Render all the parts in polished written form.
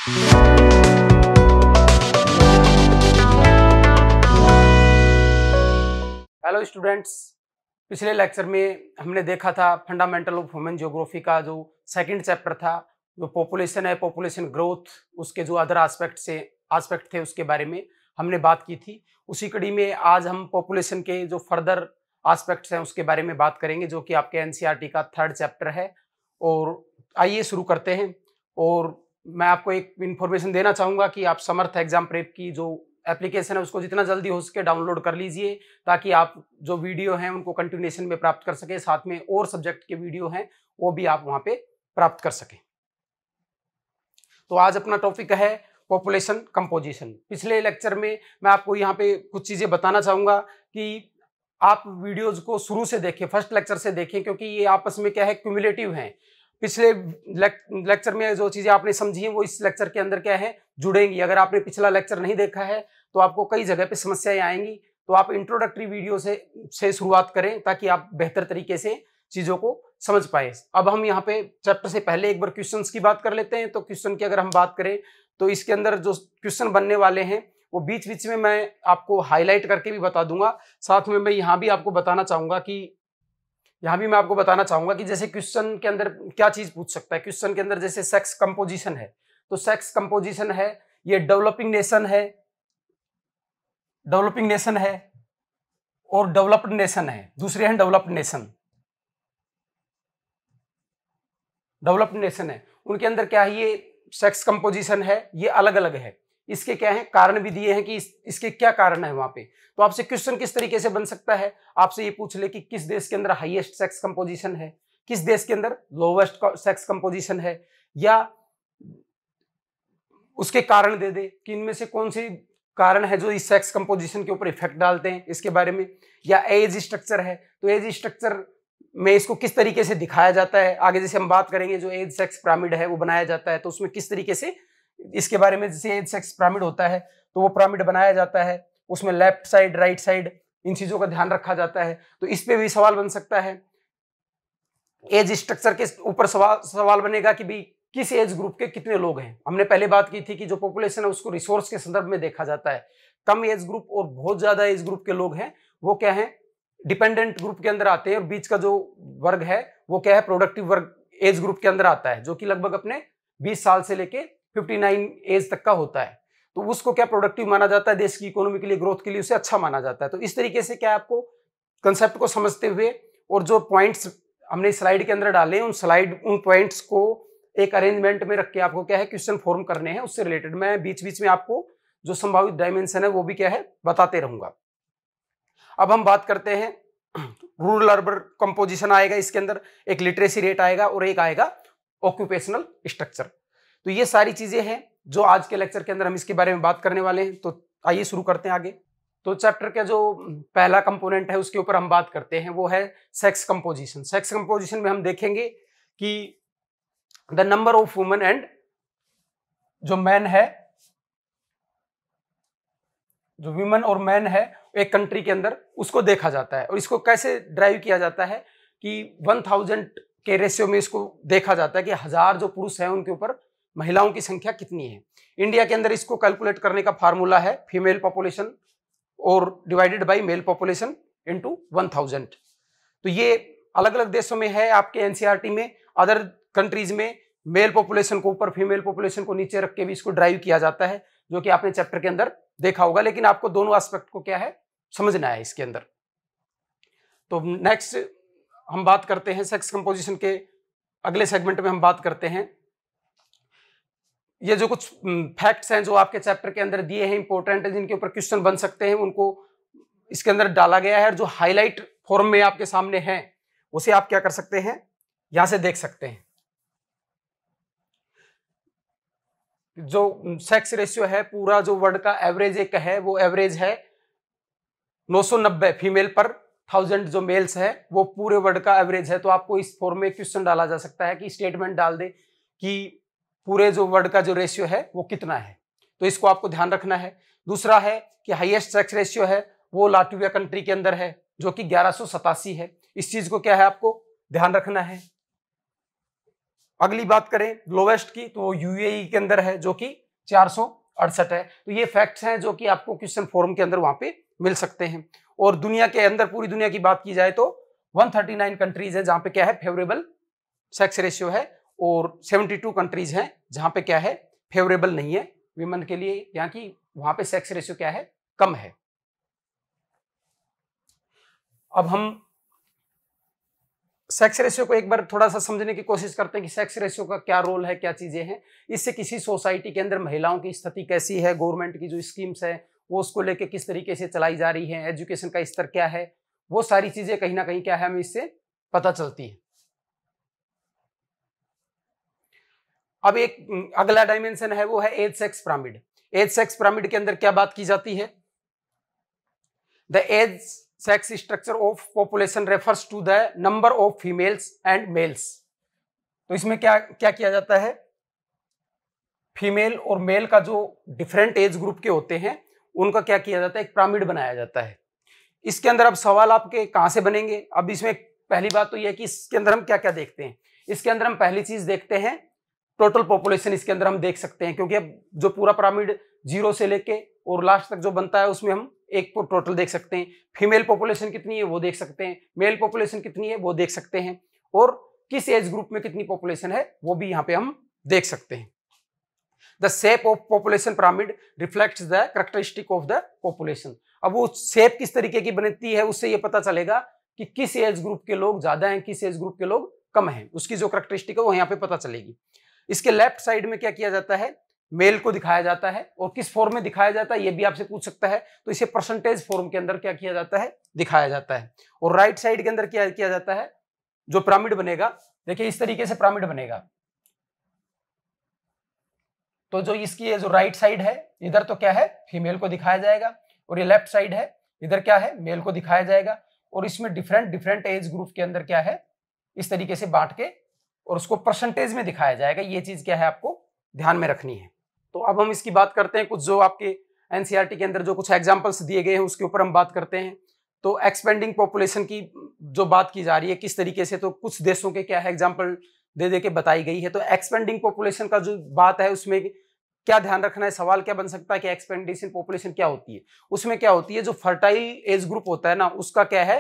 Hello students, पिछले lecture में हमने देखा था फंडामेंटल ऑफ ह्यूमन ज्योग्राफी का जो सेकंड चैप्टर था, जो पॉपुलेशन है, पॉपुलेशन ग्रोथ, उसके जो अदर एस्पेक्ट थे उसके बारे में हमने बात की थी। उसी कड़ी में आज हम पॉपुलेशन के जो फर्दर एस्पेक्ट्स हैं उसके बारे में बात करेंगे, जो कि आपके एनसीईआरटी का थर्ड चैप्टर है। और आइए शुरू करते हैं। और मैं आपको एक इन्फॉर्मेशन देना चाहूँगा कि आप समर्थ एग्जाम प्रेप की जो एप्लीकेशन है उसको जितना जल्दी हो सके डाउनलोड कर लीजिए, ताकि आप जो वीडियो हैं उनको कंटिन्यूएशन में प्राप्त कर सके, साथ में और सब्जेक्ट के वीडियो हैं वो भी आप वहां पे प्राप्त कर सकें। तो आज अपना टॉपिक है पॉपुलेशन कंपोजिशन। पिछले लेक्चर में मैं आपको यहाँ पे कुछ चीजें बताना चाहूंगा कि आप वीडियोज को शुरू से देखें, फर्स्ट लेक्चर से देखें, क्योंकि ये आपस में क्या है, क्यूमुलेटिव हैं। पिछले लेक्चर में जो चीजें आपने समझी हैं वो इस लेक्चर के अंदर क्या है, जुड़ेंगी। अगर आपने पिछला लेक्चर नहीं देखा है तो आपको कई जगह पे समस्याएं आएंगी। तो आप इंट्रोडक्टरी वीडियो से शुरुआत करें, ताकि आप बेहतर तरीके से चीजों को समझ पाए। अब हम यहाँ पे चैप्टर से पहले एक बार क्वेश्चंस की बात कर लेते हैं। तो क्वेश्चन की अगर हम बात करें तो इसके अंदर जो क्वेश्चन बनने वाले हैं वो बीच बीच में मैं आपको हाईलाइट करके भी बता दूंगा। साथ में मैं यहाँ भी आपको बताना चाहूंगा कि जैसे क्वेश्चन के अंदर क्या चीज पूछ सकता है। क्वेश्चन के अंदर जैसे सेक्स कंपोजिशन है, तो सेक्स कंपोजिशन है, ये डेवलपिंग नेशन है और डेवलप्ड नेशन है। दूसरे हैं डेवलप्ड नेशन है, उनके अंदर क्या है, ये सेक्स कंपोजिशन है, ये अलग अलग है। इसके क्या है, कारण भी दिए हैं कि इसके क्या कारण है वहां पे। तो आपसे क्वेश्चन किस तरीके से बन सकता है, आपसे ये पूछ ले कि किस देश के अंदर हाईएस्ट सेक्स कंपोजिशन है, किस देश के अंदर लोवेस्ट सेक्स कंपोजिशन है, या उसके कारण दे दे कि इनमें से कौन सी कारण है जो इस सेक्स कंपोजिशन के ऊपर इफेक्ट डालते हैं, इसके बारे में। या एज स्ट्रक्चर है, तो एज स्ट्रक्चर में इसको किस तरीके से दिखाया जाता है। आगे जैसे हम बात करेंगे, जो एज सेक्स पिरामिड है वो बनाया जाता है, तो उसमें किस तरीके से इसके बारे में, जैसे एज सेक्स पिरामिड होता है तो वो पिरामिड बनाया जाता है, उसमें लेफ्ट साइड, राइट साइड, इन चीजों का ध्यान रखा जाता है। तो इस पे भी सवाल बन सकता है। एज स्ट्रक्चर के ऊपर सवाल बनेगा कि भाई किस एज ग्रुप के कितने लोग हैं। हमने पहले बात की थी कि जो पॉपुलेशन है उसको रिसोर्स के संदर्भ में देखा जाता है। कम एज ग्रुप और बहुत ज्यादा एज ग्रुप के लोग हैं वो क्या है, डिपेंडेंट ग्रुप के अंदर आते हैं। और बीच का जो वर्ग है वो क्या है, प्रोडक्टिव वर्ग एज ग्रुप के अंदर आता है, जो कि लगभग अपने 20 साल से लेके 59 एज तक का होता है। तो उसको क्या प्रोडक्टिव माना जाता है, देश की इकोनॉमी के लिए, ग्रोथ के लिए उसे अच्छा माना जाता है। तो इस तरीके से क्या आपको कंसेप्ट को समझते हुए और जो पॉइंट्स हमने स्लाइड के अंदर डाले, उन पॉइंट्स को एक अरेंजमेंट में रख के आपको क्या है, क्वेश्चन फॉर्म करने हैं। उससे रिलेटेड मैं बीच बीच में आपको जो संभावित डायमेंशन है वो भी क्या है, बताते रहूंगा। अब हम बात करते हैं रूरल अर्बन कंपोजिशन आएगा, इसके अंदर एक लिटरेसी रेट आएगा और एक आएगा ऑक्यूपेशनल स्ट्रक्चर। तो ये सारी चीजें हैं जो आज के लेक्चर के अंदर हम इसके बारे में बात करने वाले हैं। तो आइए शुरू करते हैं आगे। तो चैप्टर का जो पहला कंपोनेंट है उसके ऊपर हम बात करते हैं, वो है सेक्स कंपोजिशन। सेक्स कंपोजिशन में हम देखेंगे कि the number of women and जो मैन है, जो विमेन और मैन है एक कंट्री के अंदर, उसको देखा जाता है। और इसको कैसे ड्राइव किया जाता है कि 1000 के रेशियो में इसको देखा जाता है कि 1000 जो पुरुष हैं उनके ऊपर महिलाओं की संख्या कितनी है। इंडिया के अंदर इसको कैलकुलेट करने का फार्मूला है फीमेल पॉपुलेशन और divided by mail population into 1000। तो ये अलग अलग देशों में है, आपके एनसीईआरटी में, अदर कंट्रीज में मेल पॉपुलेशन को ऊपर, फीमेल पॉपुलेशन को नीचे रख के भी इसको ड्राइव किया जाता है, जो कि आपने चैप्टर के अंदर देखा होगा। लेकिन आपको दोनों एस्पेक्ट को क्या है, समझना है इसके अंदर। तो नेक्स्ट हम बात करते हैं सेक्स कंपोजिशन के अगले सेगमेंट में। हम बात करते हैं ये जो कुछ फैक्ट्स हैं जो आपके चैप्टर के अंदर दिए हैं, इंपॉर्टेंट है, जिनके ऊपर क्वेश्चन बन सकते हैं, उनको इसके अंदर डाला गया है। और जो हाईलाइट फॉर्म में आपके सामने है उसे आप क्या कर सकते हैं, यहां से देख सकते हैं। जो सेक्स रेशियो है, पूरा जो वर्ल्ड का एवरेज एक है, वो एवरेज है 990 फीमेल पर 1000 जो मेल्स है, वो पूरे वर्ल्ड का एवरेज है। तो आपको इस फॉर्म में क्वेश्चन डाला जा सकता है कि स्टेटमेंट डाल दे कि पूरे जो वर्ल्ड का जो रेशियो है वो कितना है। तो इसको आपको ध्यान रखना है। दूसरा है कि हाईएस्ट सेक्स रेशियो है वो लाटविया कंट्री के अंदर है, जो कि 1187 है। इस चीज को क्या है, आपको ध्यान रखना है। अगली बात करें लोवेस्ट की, तो यूएई के अंदर है जो कि 468 है। तो ये फैक्ट्स हैं जो कि आपको क्वेश्चन फॉर्म के अंदर वहां पे मिल सकते हैं। और दुनिया के अंदर, पूरी दुनिया की बात की जाए तो 139 कंट्रीज है जहां पे क्या है, फेवरेबल सेक्स रेशियो है, और 72 कंट्रीज हैं जहां पे क्या है, फेवरेबल नहीं है विमेन के लिए, यहाँ की वहां पे सेक्स रेशियो क्या है, कम है। अब हम सेक्स रेशियो को एक बार थोड़ा सा समझने की कोशिश करते हैं कि सेक्स रेशियो का क्या रोल है, क्या चीजें हैं, इससे किसी सोसाइटी के अंदर महिलाओं की स्थिति कैसी है, गवर्नमेंट की जो स्कीम्स है वो उसको लेके किस तरीके से चलाई जा रही है, एजुकेशन का स्तर क्या है, वो सारी चीजें कहीं ना कहीं क्या है हमें इससे पता चलती है। अब एक अगला डायमेंशन है वो है age sex pyramid. Age sex pyramid के अंदर क्या बात की जाती है, the age sex structure of population refers to the number of females and males. तो इसमें क्या क्या किया जाता है, फीमेल और मेल का जो डिफरेंट एज ग्रुप के होते हैं उनका क्या किया जाता है, एक पिरामिड बनाया जाता है। इसके अंदर अब सवाल आपके कहां से बनेंगे, अब इसमें पहली बात तो यह है कि इसके अंदर हम क्या क्या देखते हैं। इसके अंदर हम पहली चीज देखते हैं टोटल पॉपुलेशन, इसके अंदर हम देख सकते हैं, क्योंकि अब जो पूरा पिरामिड 0 से लेके और लास्ट तक जो बनता है उसमें हम एक टोटल देख सकते हैं। फीमेल पॉपुलेशन कितनी है वो देख सकते हैं, मेल पॉपुलेशन कितनी है वो देख सकते हैं, और किस एज ग्रुप में कितनी पॉपुलेशन है वो भी यहाँ पे हम देख सकते हैं। The shape of population pyramid reflects the characteristic of the population. अब वो शेप किस तरीके की बनती है उससे ये पता चलेगा कि किस एज ग्रुप के लोग ज्यादा हैं, किस एज ग्रुप के लोग कम हैं, उसकी जो कैरेक्टरिस्टिक है वो यहाँ पे पता चलेगी। इसके लेफ्ट साइड में क्या किया जाता है, मेल को दिखाया जाता है, और किस फॉर्म में दिखाया जाता है ये भी आपसे पूछ सकता है, तो इसे परसेंटेज फॉर्म के अंदर क्या किया जाता है, दिखाया जाता है। और राइट साइड के अंदर क्या किया जाता है, जो पिरामिड बनेगा, देखिए इस तरीके से पिरामिड बनेगा। तो जो इसकी जो राइट साइड है इधर तो क्या है, फीमेल को दिखाया जाएगा, और ये लेफ्ट साइड है इधर क्या है, मेल को दिखाया जाएगा, और इसमें डिफरेंट डिफरेंट एज ग्रुप के अंदर क्या है, इस तरीके से बांट के और उसको परसेंटेज में दिखाया जाएगा। ये चीज क्या है आपको ध्यान में रखनी है। तो अब हम इसकी बात करते हैं, कुछ जो आपके एनसीईआरटी के अंदर जो कुछ एग्जांपल्स दिए गए हैं उसके ऊपर हम बात करते हैं। तो एक्सपेंडिंग पॉपुलेशन की जो बात की जा रही है किस तरीके से, तो कुछ देशों के क्या है एग्जांपल दे दे के बताई गई है। तो एक्सपेंडिंग पॉपुलेशन का जो बात है उसमें क्या ध्यान रखना है, सवाल क्या बन सकता है कि एक्सपेंडिंग पॉपुलेशन क्या होती है। उसमें क्या होती है, जो फर्टाइल एज ग्रुप होता है ना उसका क्या है,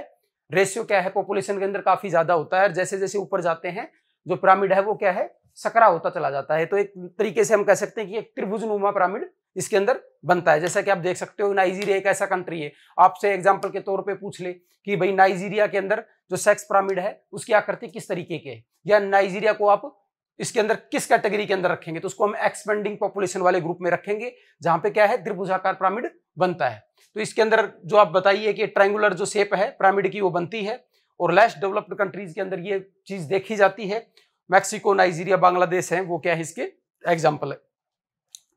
रेशियो क्या है पॉपुलेशन के अंदर काफी ज्यादा होता है, जैसे जैसे ऊपर जाते हैं जो पिरामिड है वो क्या है, सकरा होता चला जाता है। तो एक तरीके से हम कह सकते हैं कि एक त्रिभुजनुमा पिरामिड इसके अंदर बनता है। जैसा कि आप देख सकते हो नाइजीरिया एक ऐसा कंट्री है, आपसे एग्जांपल के तौर पे पूछ ले कि भाई नाइजीरिया के अंदर जो सेक्स पिरामिड है उसकी आकृति किस तरीके की है, या नाइजीरिया को आप इसके अंदर किस कैटेगरी के अंदर रखेंगे, तो उसको हम एक्सपेंडिंग पॉपुलेशन वाले ग्रुप में रखेंगे जहां पे क्या है, त्रिभुजाकार पिरामिड बनता है। तो इसके अंदर जो आप बताइए कि ट्रायंगुलर जो शेप है पिरामिड की वो बनती है, और लेस डेवलप्ड कंट्रीज के अंदर ये चीज देखी जाती है। मैक्सिको, नाइजीरिया, बांग्लादेश है वो क्या है इसके एग्जाम्पल है।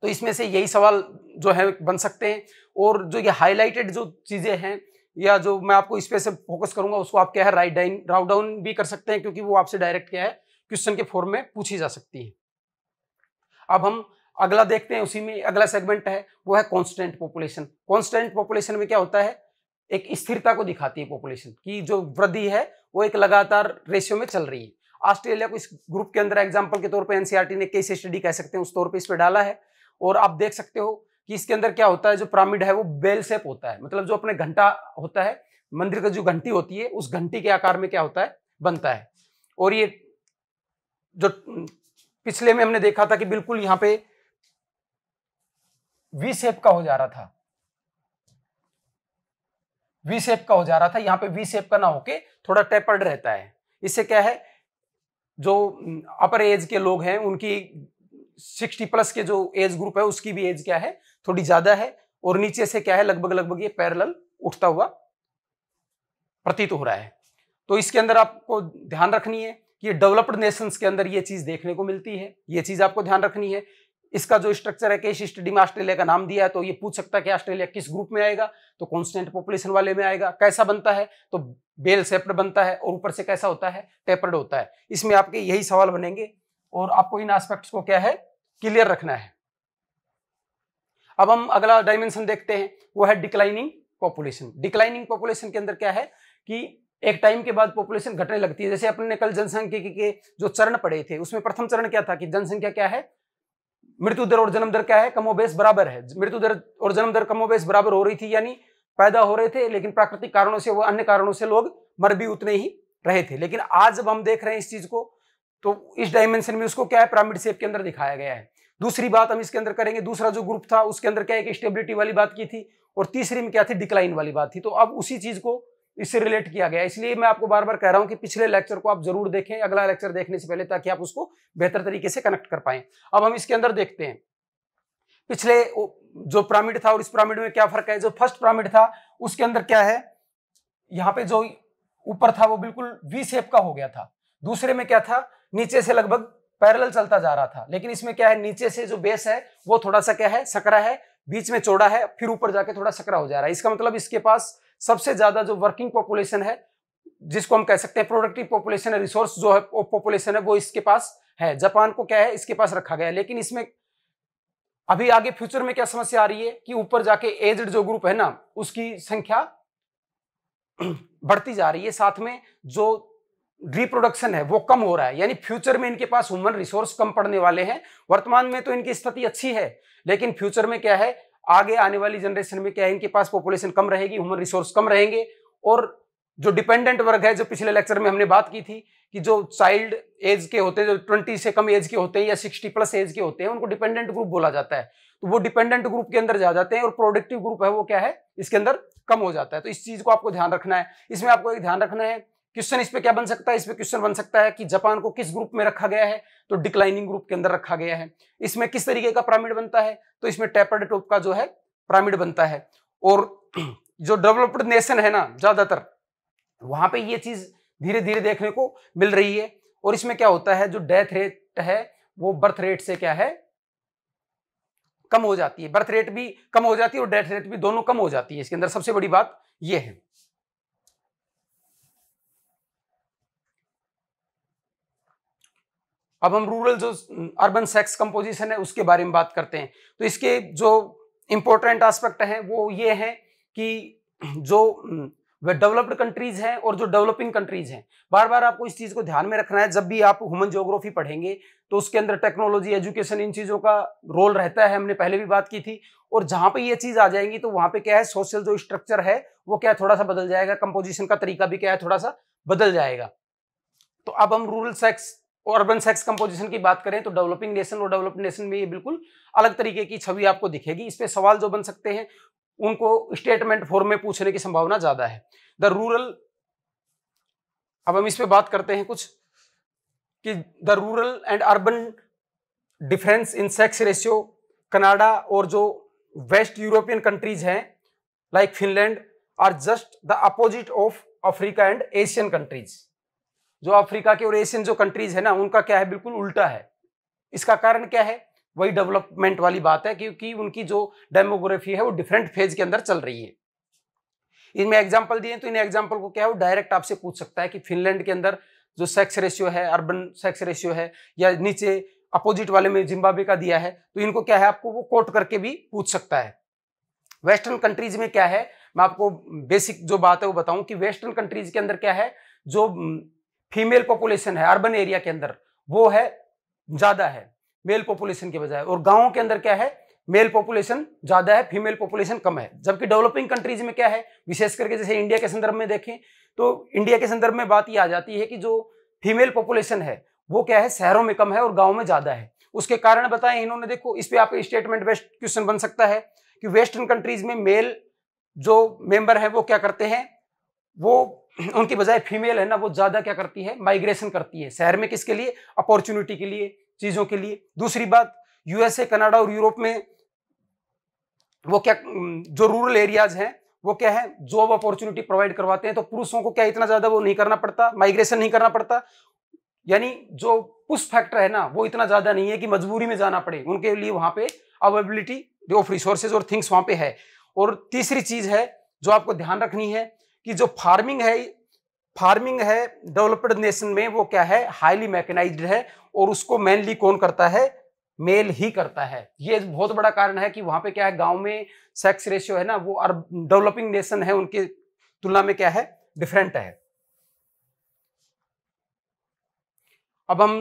तो इसमें से यही सवाल जो है बन सकते हैं। और जो ये हाईलाइटेड जो चीजें हैं या जो मैं आपको इस पे से फोकस करूंगा उसको आप क्या है राइट डाउन भी कर सकते हैं, क्योंकि वो आपसे डायरेक्ट क्या है क्वेश्चन के फॉर्म में पूछी जा सकती है। अब हम अगला देखते हैं, उसी में अगला सेगमेंट है वो है कांस्टेंट पॉपुलेशन। कांस्टेंट पॉपुलेशन में क्या होता है, एक स्थिरता को दिखाती है पॉपुलेशन की, जो वृद्धि है वो एक लगातार रेशियो में चल रही है। ऑस्ट्रेलिया को इस ग्रुप के अंदर एग्जांपल के तौर पे एनसीईआरटी ने केस स्टडी कह सकते हैं उस तौर पे इस पे डाला है। और आप देख सकते हो कि इसके अंदर क्या होता है, जो पिरामिड है वो बेल शेप होता है, मतलब जो अपने घंटा होता है, मंदिर की जो घंटी होती है उस घंटी के आकार में क्या होता है, बनता है। और ये जो पिछले में हमने देखा था कि बिल्कुल यहाँ पे वी शेप का हो जा रहा था, वी शेप का हो जा रहा था, यहाँ पे वी शेप का ना होके थोड़ा टेपर्ड रहता है। इससे क्या है, जो अपर एज के लोग हैं उनकी 60+ के जो एज ग्रुप है उसकी भी एज क्या है थोड़ी ज्यादा है, और नीचे से क्या है लगभग ये पैरेलल उठता हुआ प्रतीत हो रहा है। तो इसके अंदर आपको ध्यान रखनी है कि ये डेवलप्ड नेशंस के अंदर ये चीज देखने को मिलती है, ये चीज आपको ध्यान रखनी है। इसका जो स्ट्रक्चर है केस स्टडी में ऑस्ट्रेलिया का नाम दिया है, तो ये पूछ सकता है कि ऑस्ट्रेलिया किस ग्रुप में आएगा, तो कांस्टेंट पॉपुलेशन वाले में आएगा। कैसा बनता है, तो बेल शेप्ड बनता है, और ऊपर से कैसा होता है, टेपर्ड होता है। इसमें आपके यही सवाल बनेंगे और आपको इन एस्पेक्ट्स को क्या है क्लियर रखना है। अब हम अगला डायमेंशन देखते हैं, वो है डिक्लाइनिंग पॉपुलेशन। डिक्लाइनिंग पॉपुलेशन के अंदर क्या है कि एक टाइम के बाद पॉपुलेशन घटने लगती है। जैसे अपने ने कल जनसंख्या के जो चरण पढ़े थे, उसमें प्रथम चरण क्या था कि जनसंख्या क्या है, मृत्यु दर और जन्म दर क्या है, कमोबेश बराबर है। मृत्यु दर और जन्म दर कमोबेश बराबर हो रही थी, यानी पैदा हो रहे थे, लेकिन प्राकृतिक कारणों से वो अन्य कारणों से लोग मर भी उतने ही रहे थे। लेकिन आज जब हम देख रहे हैं इस चीज को, तो इस डायमेंशन में उसको क्या है, पिरामिड शेप के अंदर दिखाया गया है। दूसरी बात हम इसके अंदर करेंगे, दूसरा जो ग्रुप था उसके अंदर क्या है, स्टेबिलिटी वाली बात की थी, और तीसरी में क्या थी, डिक्लाइन वाली बात थी। तो अब उसी चीज को इससे रिलेट किया गया। इसलिए मैं आपको बार बार कह रहा हूं कि पिछले लेक्चर को आप जरूर देखें अगला लेक्चर देखने से पहले, ताकि आप उसको बेहतर तरीके से कनेक्ट कर पाए। अब हम इसके अंदर देखते हैं पिछले जो पिरामिड था और इस पिरामिड में क्या फर्क है। जो फर्स्ट पिरामिड था उसके अंदर क्या है, यहाँ पे जो ऊपर था वो बिल्कुल वी शेप का हो गया था। दूसरे में क्या था, नीचे से लगभग पैरेलल चलता जा रहा था। लेकिन इसमें क्या है, नीचे से जो बेस है वो थोड़ा सा क्या है, सकरा है, बीच में चौड़ा है, फिर ऊपर जाके थोड़ा सकरा हो जा रहा है। इसका मतलब इसके पास सबसे ज्यादा जो वर्किंग पॉपुलेशन है, जिसको हम कह सकते हैं प्रोडक्टिव पॉपुलेशन है, रिसोर्स जो है पॉपुलेशन है, वो इसके पास है। जापान को क्या है, इसके पास रखा गया है। लेकिन इसमें अभी आगे फ्यूचर में क्या समस्या आ रही है कि ऊपर जाके एज्ड जो ग्रुप है ना, उसकी संख्या बढ़ती जा रही है, साथ में जो रिप्रोडक्शन है वो कम हो रहा है। यानी फ्यूचर में इनके पास ह्यूमन रिसोर्स कम पड़ने वाले हैं। वर्तमान में तो इनकी स्थिति अच्छी है, लेकिन फ्यूचर में क्या है, आगे आने वाली जनरेशन में क्या है, इनके पास पॉपुलेशन कम रहेगी, ह्यूमन रिसोर्स कम रहेंगे। और जो डिपेंडेंट वर्ग है, जो पिछले लेक्चर में हमने बात की थी कि जो चाइल्ड एज के होते हैं, जो 20 से कम एज के होते हैं या 60 प्लस एज के होते हैं, उनको डिपेंडेंट ग्रुप बोला जाता है। तो वो डिपेंडेंट ग्रुप के अंदर जा जाते हैं, और प्रोडक्टिव ग्रुप है वो क्या है, इसके अंदर कम हो जाता है। तो इस चीज को आपको ध्यान रखना है। इसमें आपको एक ध्यान रखना है, क्वेश्चन इस पे क्या बन सकता है, इस पे क्वेश्चन बन सकता है कि जापान को किस ग्रुप में रखा गया है, तो डिक्लाइनिंग ग्रुप के अंदर रखा गया है। इसमें किस तरीके का पिरामिड बनता है, तो इसमें टेपर्ड टॉप का जो है पिरामिड बनता है। और जो डेवलप्ड नेशन है ना, ज्यादातर वहां पे ये चीज धीरे धीरे देखने को मिल रही है। और इसमें क्या होता है, जो डेथ रेट है वो बर्थ रेट से क्या है, कम हो जाती है। बर्थ रेट भी कम हो जाती है और डेथ रेट भी, दोनों कम हो जाती है। इसके अंदर सबसे बड़ी बात ये है। अब हम रूरल जो अर्बन सेक्स कंपोजिशन है उसके बारे में बात करते हैं। तो इसके जो इंपॉर्टेंट एस्पेक्ट हैं वो ये हैं कि जो वे डेवलप्ड कंट्रीज हैं और जो डेवलपिंग कंट्रीज हैं, बार बार आपको इस चीज को ध्यान में रखना है। जब भी आप ह्यूमन ज्योग्राफी पढ़ेंगे तो उसके अंदर टेक्नोलॉजी, एजुकेशन, इन चीजों का रोल रहता है, हमने पहले भी बात की थी। और जहां पे ये चीज आ जाएंगी तो वहां पे क्या है, सोशल जो स्ट्रक्चर है वो क्या है, थोड़ा सा बदल जाएगा, कंपोजिशन का तरीका भी क्या है, थोड़ा सा बदल जाएगा। तो अब हम रूरल सेक्स और अर्बन सेक्स कंपोजिशन की बात करें तो डेवलपिंग नेशन और डेवलप्ड नेशन में ये बिल्कुल अलग तरीके की छवि आपको दिखेगी। इस पे सवाल जो बन सकते हैं उनको स्टेटमेंट फॉर्म में पूछने की संभावना ज्यादा है। द रूरल, अब हम इस पे बात करते हैं कुछ कि the rural and urban difference in sex ratio, Canada और जो वेस्ट यूरोपियन कंट्रीज हैं like Finland are just the opposite of Africa and Asian countries. जो अफ्रीका के और एशियन जो कंट्रीज है ना, उनका क्या है, बिल्कुल उल्टा है। इसका कारण क्या है, वही डेवलपमेंट वाली बात है, क्योंकि उनकी जो डेमोग्राफी है वो डिफरेंट फेज के अंदर चल रही है। इनमें एग्जांपल दिए तो इन एग्जांपल को क्या है, वो डायरेक्ट आपसे पूछ सकता है कि फिनलैंड के अंदर जो सेक्स रेशियो है, अर्बन सेक्स रेशियो है, या नीचे अपोजिट वाले में जिम्बाब्वे का दिया है, तो इनको क्या है, आपको वो कोट करके भी पूछ सकता है। वेस्टर्न कंट्रीज में क्या है, मैं आपको बेसिक जो बात है वो बताऊं कि वेस्टर्न कंट्रीज के अंदर क्या है, जो फीमेल पॉपुलेशन है अर्बन एरिया के अंदर वो है ज्यादा है मेल पॉपुलेशन के बजाय, और गांवों के अंदर क्या है, मेल पॉपुलेशन ज्यादा है, फीमेल पॉपुलेशन कम है। जबकि डेवलपिंग कंट्रीज में क्या है, विशेष करके जैसे इंडिया के संदर्भ में देखें तो इंडिया के संदर्भ में बात ये आ जाती है कि जो फीमेल पॉपुलेशन है वो क्या है, शहरों में कम है और गाँव में ज्यादा है। उसके कारण बताए इन्होंने। देखो इस पे आपका स्टेटमेंट बेस्ड क्वेश्चन बन सकता है कि वेस्टर्न कंट्रीज में मेल जो मेंबर है वो क्या करते हैं, वो उनकी बजाय फीमेल है ना, वो ज्यादा क्या करती है, माइग्रेशन करती है शहर में, किसके लिए, अपॉर्चुनिटी के लिए, चीजों के लिए। दूसरी बात, यूएसए, कनाडा और यूरोप में वो क्या, जो रूरल एरियाज हैं वो क्या है, जॉब अपॉर्चुनिटी प्रोवाइड करवाते हैं। तो पुरुषों को क्या इतना ज्यादा वो नहीं करना पड़ता, माइग्रेशन नहीं करना पड़ता, यानी जो पुश फैक्टर है ना वो इतना ज्यादा नहीं है कि मजबूरी में जाना पड़े, उनके लिए वहां पे अवेलेबिलिटी ऑफ रिसोर्सेज और थिंग्स वहां पे है। और तीसरी चीज है जो आपको ध्यान रखनी है कि जो फार्मिंग है डेवलप्ड नेशन में वो क्या है, हाईली मैकेनाइज्ड है, और उसको मेनली कौन करता है, मेल ही करता है। ये बहुत बड़ा कारण है कि वहां पे क्या है, गांव में सेक्स रेशियो है ना वो डेवलपिंग नेशन है उनके तुलना में क्या है, डिफरेंट है। अब हम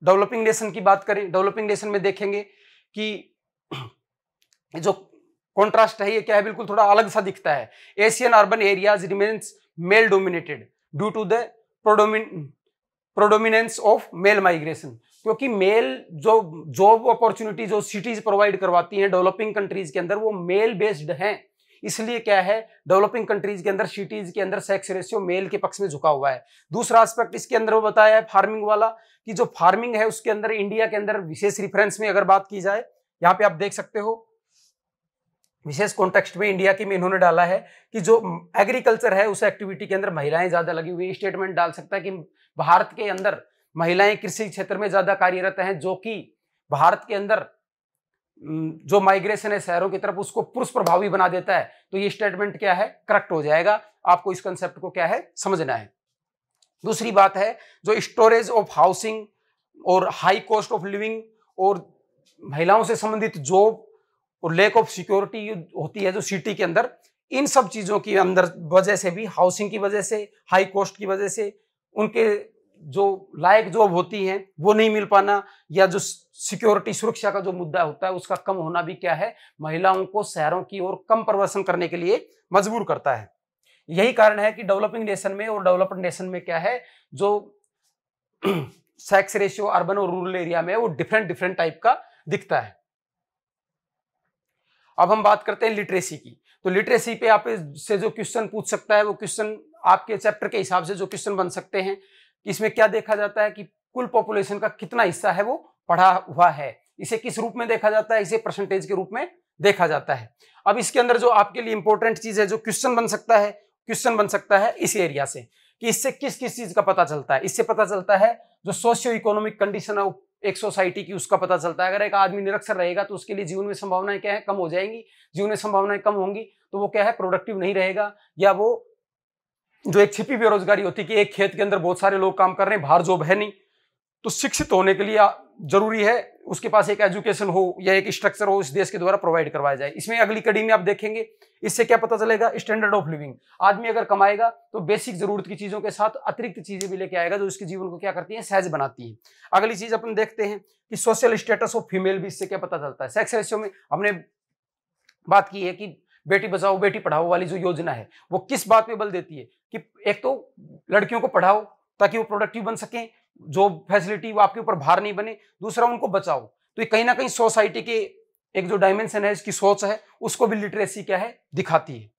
डेवलपिंग नेशन की बात करें, डेवलपिंग नेशन में देखेंगे कि जो कॉन्ट्रास्ट है ये क्या है, बिल्कुल थोड़ा अलग सा दिखता है। Asian urban areas remains male dominated due to the predominance of male migration, क्योंकि मेल जो जॉब अपॉर्चुनिटी जो सिटीज प्रोवाइड करवाती हैं डेवलपिंग कंट्रीज के अंदर वो मेल बेस्ड हैं। इसलिए क्या है, डेवलपिंग कंट्रीज के अंदर सिटीज के अंदर सेक्स रेशियो मेल के पक्ष में झुका हुआ है। दूसरा एस्पेक्ट इसके अंदर वो बताया है फार्मिंग वाला, कि जो फार्मिंग है उसके अंदर इंडिया के अंदर विशेष रेफरेंस में अगर बात की जाए, यहाँ पे आप देख सकते हो विशेष कॉन्टेक्स्ट में इंडिया की में इन्होंने डाला है कि जो एग्रीकल्चर है उस एक्टिविटी के अंदर महिलाएं ज्यादा लगी हुई। स्टेटमेंट डाल सकता है कि भारत के अंदर महिलाएं कृषि क्षेत्र में ज्यादा कार्यरत हैं, जो कि भारत के अंदर जो माइग्रेशन है शहरों की तरफ उसको पुरुष प्रभावी बना देता है। तो ये स्टेटमेंट क्या है, करेक्ट हो जाएगा। आपको इस कंसेप्ट को क्या है समझना है। दूसरी बात है जो स्टोरेज ऑफ हाउसिंग और हाई कॉस्ट ऑफ लिविंग और महिलाओं से संबंधित जॉब और लैक ऑफ सिक्योरिटी होती है जो सिटी के अंदर, इन सब चीजों की अंदर वजह से भी, हाउसिंग की वजह से, हाई कॉस्ट की वजह से, उनके जो लायक जॉब होती हैं वो नहीं मिल पाना, या जो सिक्योरिटी सुरक्षा का जो मुद्दा होता है उसका कम होना भी क्या है, महिलाओं को शहरों की ओर कम प्रवर्सन करने के लिए मजबूर करता है। यही कारण है कि डेवलपिंग नेशन में और डेवलप्ड नेशन में क्या है, जो सेक्स रेशियो अर्बन और रूरल एरिया में वो डिफरेंट टाइप का दिखता है। अब हम बात करते हैं लिटरेसी की। तो लिटरेसी पे आप से जो क्वेश्चन पूछ सकता है वो क्वेश्चन आपके चैप्टर के हिसाब से जो क्वेश्चन बन सकते हैं, इसमें क्या देखा जाता है कि कुल पॉपुलेशन का कितना हिस्सा है वो पढ़ा हुआ है। इसे किस रूप में देखा जाता है, इसे परसेंटेज के रूप में देखा जाता है। अब इसके अंदर जो आपके लिए इंपॉर्टेंट चीज है जो क्वेश्चन बन सकता है इस एरिया से, कि इससे किस किस चीज का पता चलता है। इससे पता चलता है जो सोशियो इकोनॉमिक कंडीशन है एक सोसाइटी की, उसका पता चलता है। अगर एक आदमी निरक्षर रहेगा तो उसके लिए जीवन में संभावनाएं क्या है, कम हो जाएंगी। जीवन में संभावनाएं कम होंगी तो वो क्या है, प्रोडक्टिव नहीं रहेगा, या वो जो एक छिपी बेरोजगारी होती है कि एक खेत के अंदर बहुत सारे लोग काम कर रहे हैं, बाहर जॉब है नहीं, तो शिक्षित होने के लिए जरूरी है उसके पास एक एजुकेशन हो या एक स्ट्रक्चर हो इस देश के द्वारा प्रोवाइड करवाया जाए। इसमें अगली कड़ी में आप देखेंगे इससे क्या पता चलेगा, स्टैंडर्ड ऑफ लिविंग। आदमी अगर कमाएगा तो बेसिक जरूरत की चीजों के साथ अतिरिक्त चीजें भी लेके आएगा जो उसके जीवन को क्या करती है, सहज बनाती है। अगली चीज अपन देखते हैं कि सोशल स्टेटस ऑफ फीमेल भी इससे क्या पता चलता है। सेक्स रेशियो में हमने बात की है कि बेटी बचाओ बेटी पढ़ाओ वाली जो योजना है वो किस बात पे बल देती है कि एक तो लड़कियों को पढ़ाओ ताकि वो प्रोडक्टिव बन सकें, जॉब फैसिलिटी वो आपके ऊपर भार नहीं बने, दूसरा उनको बचाओ। तो ये कहीं ना कहीं सोसाइटी के एक जो डायमेंशन है, इसकी सोच है, उसको भी लिटरेसी क्या है, दिखाती है।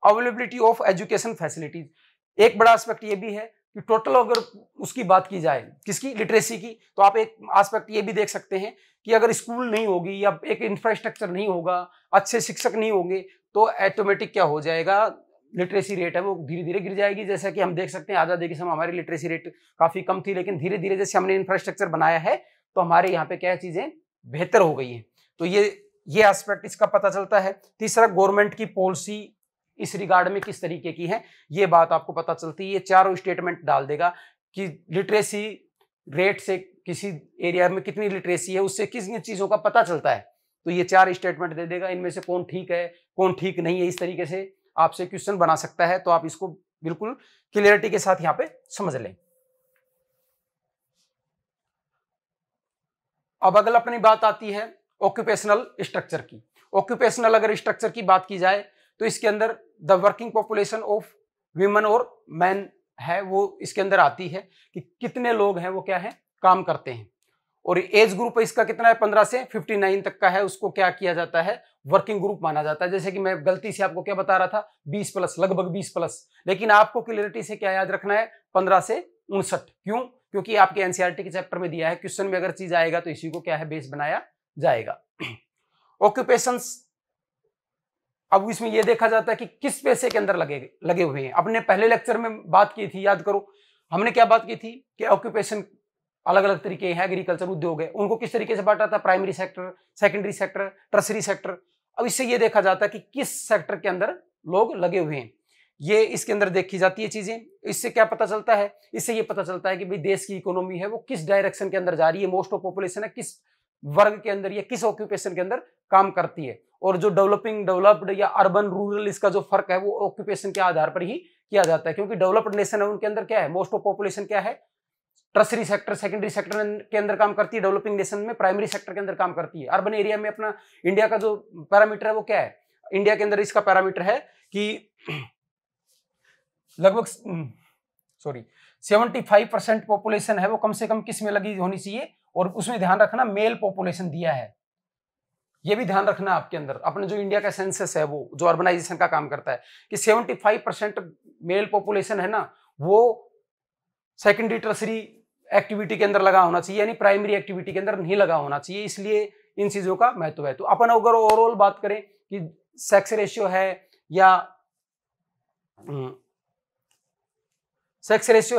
अवेलेबिलिटी ऑफ एजुकेशन फैसिलिटीज, एक बड़ा एस्पेक्ट ये भी है कि टोटल अगर उसकी बात की जाए किसकी, लिटरेसी की, तो आप एक एस्पेक्ट ये भी देख सकते हैं कि अगर स्कूल नहीं होगी या एक इंफ्रास्ट्रक्चर नहीं होगा, अच्छे शिक्षक नहीं होंगे, तो ऑटोमेटिक क्या हो जाएगा, लिटरेसी रेट है वो धीरे धीरे गिर जाएगी। जैसा कि हम देख सकते हैं आजादी के समय हमारी लिटरेसी रेट काफी कम थी, लेकिन धीरे धीरे जैसे हमने इंफ्रास्ट्रक्चर बनाया है तो हमारे यहाँ पे क्या चीजें बेहतर हो गई हैं। तो ये एस्पेक्ट इसका पता चलता है। तीसरा, गवर्नमेंट की पॉलिसी इस रिगार्ड में किस तरीके की है, ये बात आपको पता चलती है। ये चारों स्टेटमेंट डाल देगा कि लिटरेसी रेट से किसी एरिया में कितनी लिटरेसी है, उससे किस चीजों का पता चलता है। तो ये चार स्टेटमेंट दे देगा, इनमें से कौन ठीक है कौन ठीक नहीं है, इस तरीके से आपसे क्वेश्चन बना सकता है। तो आप इसको बिल्कुल क्लियरिटी के साथ यहाँ पे समझ लें। अब अगला अपनी बात आती है ऑक्यूपेशनल स्ट्रक्चर की। ऑक्यूपेशनल अगर स्ट्रक्चर की बात की जाए तो इसके अंदर the working population of women और मैन है वो इसके अंदर आती है कि कितने लोग हैं वो क्या है, काम करते हैं। और एज ग्रुप इसका कितना है, 15 से 59 तक का है, उसको क्या किया जाता है, वर्किंग ग्रुप माना जाता है। जैसे कि मैं गलती से आपको क्या बता रहा था, 20+, लगभग 20+, लेकिन आपको क्लियरिटी से क्या याद रखना है, 15 से 59। क्यों? क्योंकि आपके एनसीईआरटी के चैप्टर में दिया है, क्वेश्चन में अगर चीज आएगा तो इसी को क्या है, बेस बनाया जाएगा। ऑक्यूपेशंस, अब इसमें यह देखा जाता है कि किस पैसे के अंदर लगे हुए हैं। अपने पहले लेक्चर में बात की थी, याद करो, हमने क्या बात की थी कि ऑक्यूपेशन अलग अलग तरीके हैं, एग्रीकल्चर उद्योग है, उनको किस तरीके से बांटा था, primary sector, secondary sector, tertiary sector. अब इससे ये देखा जाता है कि किस सेक्टर के अंदर लोग लगे हुए हैं, ये इसके अंदर देखी जाती है चीजें। इससे क्या पता चलता है, इससे ये पता चलता है कि भाई देश की इकोनॉमी है वो किस डायरेक्शन के अंदर जा रही है, मोस्ट ऑफ पॉपुलेशन है किस वर्ग के अंदर या किस ऑक्यूपेशन के अंदर काम करती है। और जो डेवलपिंग, डेवलप्ड या अर्बन रूरल, इसका जो फर्क है वो ऑक्यूपेशन के आधार पर ही किया जाता है, क्योंकि डेवलप्ड नेशन है उनके अंदर क्या है, मोस्ट ऑफ पॉपुलेशन क्या है, टर्सरी सेक्टर, सेकेंडरी सेक्टर के अंदर काम करती है, डेवलपिंग नेशन में प्राइमरी सेक्टर के अंदर काम करती है। अर्बन एरिया में अपना इंडिया का जो पैरामीटर है वो क्या है, इंडिया के अंदर इसका पैरामीटर है कि लगभग 75% पॉपुलेशन है वो कम से कम किस में लगी होनी चाहिए, और उसमें ध्यान रखना मेल पॉपुलेशन दिया है, ये भी ध्यान रखना आपके अंदर। अपने जो इंडिया का सेंसस है वो जो अर्बनाइजेशन का काम करता है कि 75% मेल पॉपुलेशन है ना, वो सेकेंडरी टर्सरी एक्टिविटी के अंदर लगा होना चाहिए, यानी प्राइमरी एक्टिविटी के अंदर नहीं लगा होना चाहिए। इसलिए इन चीजों का महत्व है। तो अपन अगर ओवरऑल बात करें कि सेक्स रेशियो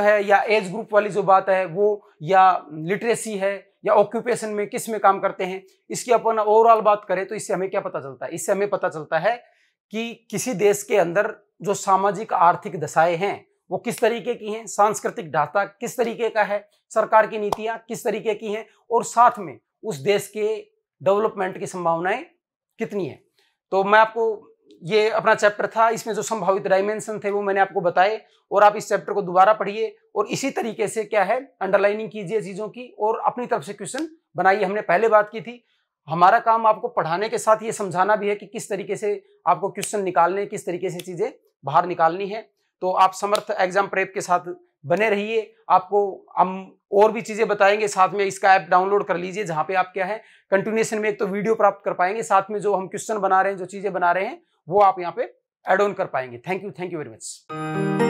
है या एज ग्रुप वाली जो बात है वो, या लिटरेसी है, या ऑक्यूपेशन में किस में काम करते हैं, इसकी अपन ओवरऑल बात करें तो इससे हमें क्या पता चलता है, इससे हमें पता चलता है कि किसी देश के अंदर जो सामाजिक आर्थिक दशाएं हैं वो किस तरीके की हैं, सांस्कृतिक ढांचा किस तरीके का है, सरकार की नीतियां किस तरीके की हैं, और साथ में उस देश के डेवलपमेंट की संभावनाएं कितनी है। तो मैं आपको, ये अपना चैप्टर था, इसमें जो संभावित डायमेंशन थे वो मैंने आपको बताए, और आप इस चैप्टर को दोबारा पढ़िए और इसी तरीके से क्या है अंडरलाइनिंग कीजिए चीजों की और अपनी तरफ से क्वेश्चन बनाइए। हमने पहले बात की थी, हमारा काम आपको पढ़ाने के साथ ये समझाना भी है कि किस तरीके से आपको क्वेश्चन निकालने, किस तरीके से चीजें बाहर निकालनी है। तो आप समर्थ एग्जाम प्रेप के साथ बने रहिए, आपको हम और भी चीजें बताएंगे। साथ में इसका ऐप डाउनलोड कर लीजिए जहां पे आप क्या है कंटिन्यूएशन में एक तो वीडियो प्राप्त कर पाएंगे, साथ में जो हम क्वेश्चन बना रहे हैं, जो चीजें बना रहे हैं वो आप यहाँ पे ऐड ऑन कर पाएंगे। Thank you very much.